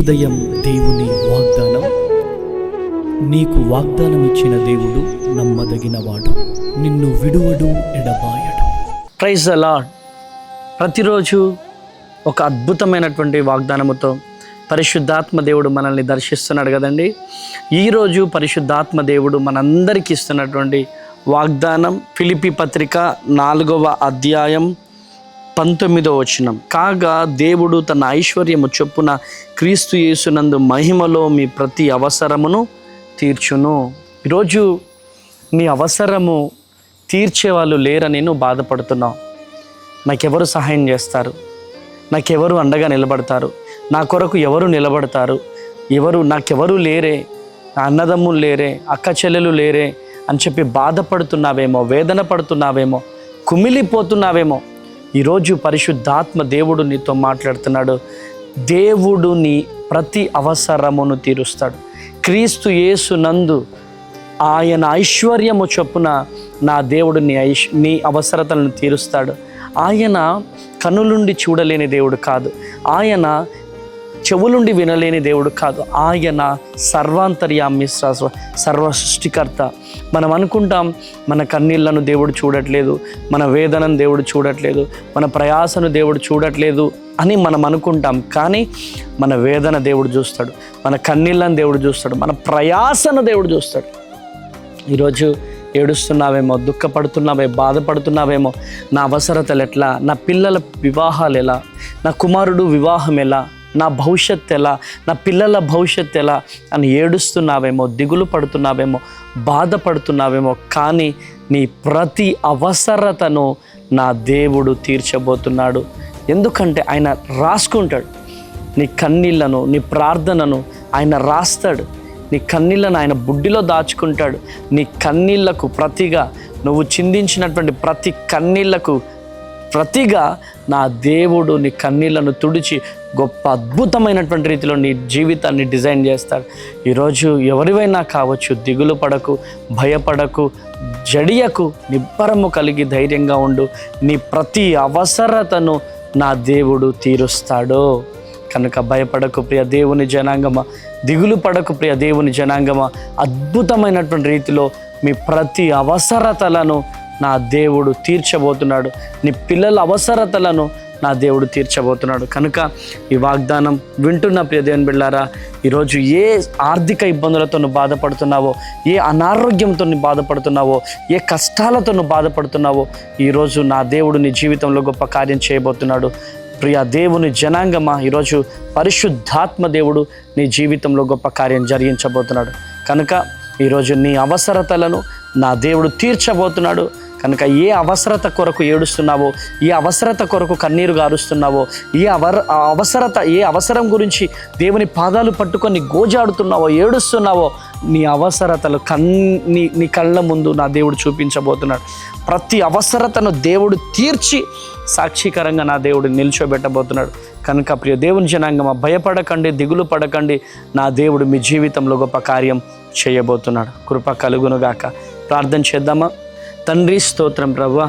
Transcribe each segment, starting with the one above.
ఉదయం దేవుని వాగ్దానం. నీకు వాగ్దానం ఇచ్చిన దేవుడు నమ్మదగినవాడు, నిన్ను విడువడు, ఎడబాయడు. Praise the lord. ప్రతిరోజు ఒక అద్భుతమైనటువంటి వాగ్దానముతో పరిశుద్ధాత్మ దేవుడు మనల్ని దర్శిస్తున్నాడు కదండి. ఈరోజు పరిశుద్ధాత్మ దేవుడు మనందరికీ ఇస్తున్నటువంటి వాగ్దానం ఫిలిప్పీ పత్రిక 4వ అధ్యాయం 19వ వచనం. కాగా దేవుడు తన ఐశ్వర్యము చొప్పున క్రీస్తు యేసునందు మహిమలో మీ ప్రతి అవసరమును తీర్చును. ఈరోజు నీ అవసరము తీర్చేవాళ్ళు లేరని నువ్వు బాధపడుతున్నావు. నాకెవరు సహాయం చేస్తారు, నాకెవరు అండగా నిలబడతారు, నా కొరకు ఎవరు నిలబడతారు, నాకెవరు లేరే, నా అన్నదమ్ములు లేరే, అక్క చెల్లెలు లేరే అని చెప్పి బాధపడుతున్నావేమో, వేదన పడుతున్నావేమో, కుమిలిపోతున్నావేమో. ఈరోజు పరిశుద్ధాత్మ దేవుడు నీతో మాట్లాడుతున్నాడు. దేవుడు నీ ప్రతి అవసరమును తీరుస్తాడు. క్రీస్తు యేసునందు ఆయన ఐశ్వర్యము చొప్పున నా దేవుడు నీ అవసరతలను తీరుస్తాడు. ఆయన కనులుండి చూడలేని దేవుడు కాదు, ఆయన చెవులుండి వినలేని దేవుడు కాదు, ఆయన సర్వాంతర్యామి, సర్వ సృష్టికర్త. మనం అనుకుంటాం మన కన్నీళ్లను దేవుడు చూడట్లేదు, మన వేదనను దేవుడు చూడట్లేదు, మన ప్రయాసను దేవుడు చూడట్లేదు అని మనం అనుకుంటాం. కానీ మన వేదన దేవుడు చూస్తాడు, మన కన్నీళ్లను దేవుడు చూస్తాడు, మన ప్రయాసను దేవుడు చూస్తాడు. ఈరోజు ఏడుస్తున్నావేమో, దుఃఖపడుతున్నావే, బాధపడుతున్నావేమో, నా అవసరతలు ఎట్లా, నా పిల్లల వివాహాలు ఎలా, నా కుమారుడు వివాహం ఎలా, నా భవిష్యత్తు ఎలా, నా పిల్లల భవిష్యత్తు ఎలా అని ఏడుస్తున్నావేమో, దిగులు పడుతున్నావేమో, బాధపడుతున్నావేమో. కానీ నీ ప్రతి అవసరతను నా దేవుడు తీర్చబోతున్నాడు. ఎందుకంటే ఆయన రాసుకుంటాడు నీ కన్నీళ్లను, నీ ప్రార్థనను ఆయన రాస్తాడు. నీ కన్నీళ్లను ఆయన బుడ్డిలో దాచుకుంటాడు. నీ కన్నీళ్లకు ప్రతిగా, నువ్వు చిందించినటువంటి ప్రతి కన్నీళ్లకు ప్రతిగా నా దేవుడు నీ కన్నీళ్లను తుడిచి గొప్ప అద్భుతమైనటువంటి రీతిలో నీ జీవితాన్ని డిజైన్ చేస్తాడు. ఈరోజు ఎవరివైనా కావచ్చు, దిగులు పడకు, భయపడకు, జడియకు, నిబ్బరము కలిగి ధైర్యంగా ఉండు. నీ ప్రతి అవసరతను నా దేవుడు తీరుస్తాడు. కనుక భయపడకు ప్రియ దేవుని జనాంగమా, దిగులు పడకు ప్రియ దేవుని జనాంగమా. అద్భుతమైనటువంటి రీతిలో మీ ప్రతి అవసరతలను నా దేవుడు తీర్చబోతున్నాడు. నీ పిల్లల అవసరతలను నా దేవుడు తీర్చబోతున్నాడు. కనుక ఈ వాగ్దానం వింటున్న ప్రియ దేవుని బిడ్డలారా, ఈరోజు ఏ ఆర్థిక ఇబ్బందులతో నువ్వు బాధపడుతున్నావో, ఏ అనారోగ్యంతో నువ్వు బాధపడుతున్నావో, ఏ కష్టాలతో నువ్వు బాధపడుతున్నావో, ఈరోజు నా దేవుడు నీ జీవితంలో గొప్ప కార్యం చేయబోతున్నాడు. ప్రియ దేవుని జనాంగమా, ఈరోజు పరిశుద్ధాత్మ దేవుడు నీ జీవితంలో గొప్ప కార్యం జరిగించబోతున్నాడు. కనుక ఈరోజు నీ అవసరతలను నా దేవుడు తీర్చబోతున్నాడు. కనుక ఏ అవసరత కొరకు ఏడుస్తున్నావో, ఏ అవసరత కొరకు కన్నీరు గారుస్తున్నావో, ఏ అవసరం గురించి దేవుని పాదాలు పట్టుకొని గోజాడుతున్నావో, ఏడుస్తున్నావో, నీ అవసరతలు నీ కళ్ళ ముందు నా దేవుడు చూపించబోతున్నాడు. ప్రతి అవసరతను దేవుడు తీర్చి సాక్షికరంగా నా దేవుడు నిల్చోబెట్టబోతున్నాడు. కనుక ప్రియ దేవుని జనాంగమా, భయపడకండి, దిగులు పడకండి. నా దేవుడు మీ జీవితంలో గొప్ప కార్యం చేయబోతున్నాడు. కృప కలుగునుగాక. ప్రార్థన చేద్దామా? తండ్రి స్తోత్రం ప్రభువా,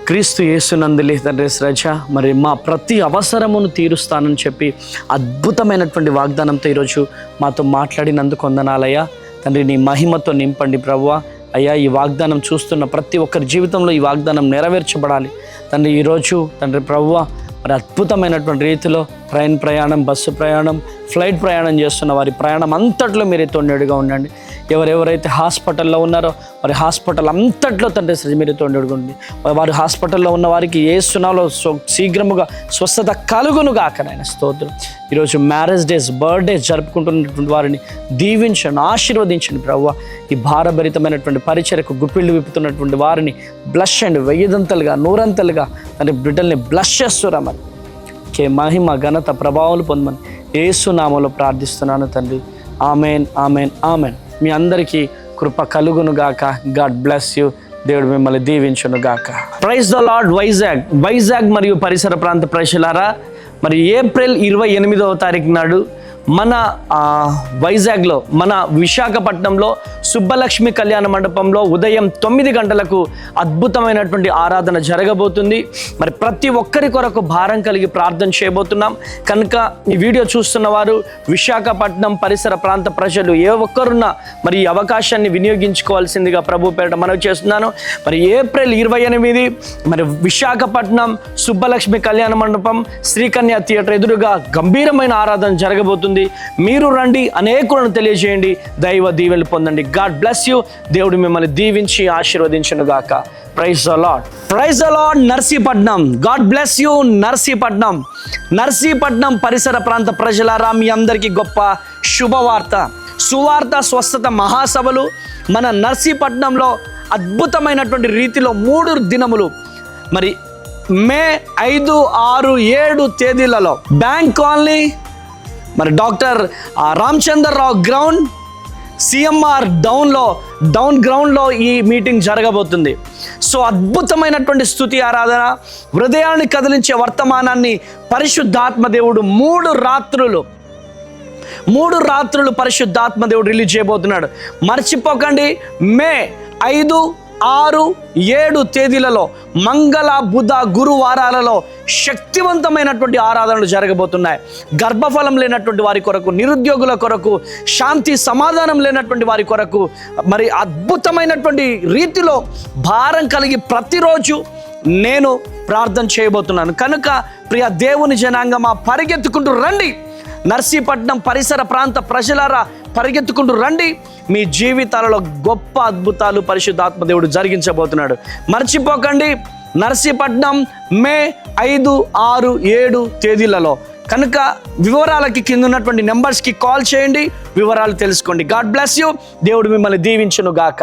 క్రీస్తు యేసునందులే తండ్రి రజ, మరి మా ప్రతి అవసరమును తీరుస్తానని చెప్పి అద్భుతమైనటువంటి వాగ్దానంతో ఈరోజు మాతో మాట్లాడినందుకు వందనాలయ్యా. తండ్రి నీ మహిమతో నింపండి ప్రభువా. అయ్యా, ఈ వాగ్దానం చూస్తున్న ప్రతి ఒక్కరి జీవితంలో ఈ వాగ్దానం నెరవేర్చబడాలి తండ్రి. ఈరోజు తండ్రి ప్రభువా, మరి అద్భుతమైనటువంటి రీతిలో ట్రైన్ ప్రయాణం, బస్సు ప్రయాణం, ఫ్లైట్ ప్రయాణం చేస్తున్న వారి ప్రయాణం అంతట్లో మీరే తోడుగా ఉండండి. ఎవరెవరైతే హాస్పిటల్లో ఉన్నారో వారి హాస్పిటల్ అంతట్లో తండ్రి మీరే తోడుగా ఉండి, వారి హాస్పిటల్లో ఉన్న వారికి ఏ సునాలో శీఘ్రముగా స్వస్థత కలుగునుగా అక్కడ స్తోత్రం. ఈరోజు మ్యారేజ్ డేస్, బర్త్డేస్ జరుపుకుంటున్నటువంటి వారిని దీవించండి, ఆశీర్వదించండి ప్రభువా. ఈ భారభరితమైనటువంటి పరిచర్యకు గుప్పిళ్ళు విప్పుతున్నటువంటి వారిని బ్లష్ అండి, 1000 100 తండ్రి బిడ్డల్ని బ్లష్ చేస్తురామని, మహిమ ఘనత ప్రభావాలు పొందమని యేసు నామములో ప్రార్థిస్తున్నాను తండ్రి. Amen, amen, amen. మీ అందరికీ కృప కలుగునుగాక. God bless you. దేవుడు మిమ్మల్ని దీవించునుగాక. Praise the lord. వైజాగ్ మరియు పరిసర ప్రాంత ప్రజలారా, మరి ఏప్రిల్ 28వ తారీఖు నాడు మన వైజాగ్లో, మన విశాఖపట్నంలో సుబ్బలక్ష్మి కళ్యాణ మండపంలో ఉదయం 9 గంటలకు అద్భుతమైనటువంటి ఆరాధన జరగబోతుంది. మరి ప్రతి ఒక్కరి కొరకు భారం కలిగి ప్రార్థన చేయబోతున్నాం కనుక ఈ వీడియో చూస్తున్న వారు విశాఖపట్నం పరిసర ప్రాంత ప్రజలు ఏ ఒక్కరున్నా మరి ఈ అవకాశాన్ని వినియోగించుకోవాల్సిందిగా ప్రభు పేరిట మనవి చేస్తున్నాను. మరి ఏప్రిల్ 28 మరి విశాఖపట్నం సుబ్బలక్ష్మి కళ్యాణ మండపం శ్రీకన్య థియేటర్ ఎదురుగా గంభీరమైన ఆరాధన జరగబోతుంది. మీరు రండి, అనేకులను తెలియజేయండి, దైవ దీవెనలు పొందండి. God bless you. దేవుడు మిమ్మల్ని దీవించి ఆశీర్వదించును గాక. Praise the Lord. Praise the Lord. Narsipatnam. God bless you. Narsipatnam. Narsipatnam పరిసర ప్రాంత ప్రజలారా, మీ అందరికీ గొప్ప శుభవార్త. సువార్త స్వస్థత మహాసభలు మన నర్సీపట్నంలో అద్భుతమైనటువంటి రీతిలో 3 దినములు మరి మే 5, 6, 7 తేదీలలో బ్యాంక్ కాలనీ, మరి doctor Ramachandrarao ground, CMR down గ్రౌండ్లో ఈ మీటింగ్ జరగబోతుంది. సో అద్భుతమైనటువంటి స్తుతి ఆరాధన, హృదయాన్ని కదిలించే వర్తమానాన్ని పరిశుద్ధాత్మ దేవుడు 3 రాత్రులు పరిశుద్ధాత్మ దేవుడు రిలీజ్ చేయబోతున్నాడు. మర్చిపోకండి, మే 5, 6, 7 తేదీలలో మంగళ, బుధ, గురువారాలలో శక్తివంతమైనటువంటి ఆరాధనలు జరగబోతున్నాయి. గర్భఫలం లేనటువంటి వారి కొరకు, నిరుద్యోగుల కొరకు, శాంతి సమాధానం లేనటువంటి వారి కొరకు మరి అద్భుతమైనటువంటి రీతిలో భారం కలిగి ప్రతిరోజు నేను ప్రార్థన చేయబోతున్నాను. కనుక ప్రియ దేవుని జనాంగమా, పరిగెత్తుకుంటూ రండి. నర్సీపట్నం పరిసర ప్రాంత ప్రజలారా, పరిగెత్తుకుంటూ రండి. మీ జీవితాలలో గొప్ప అద్భుతాలు పరిశుద్ధాత్మ దేవుడు జరిగించబోతున్నాడు. మర్చిపోకండి, నర్సీపట్నం మే 5, 6, 7 తేదీలలో. కనుక వివరాలకి కింద ఉన్నటువంటి నెంబర్స్కి కాల్ చేయండి, వివరాలు తెలుసుకోండి. God bless you. దేవుడు మిమ్మల్ని దీవించును గాక.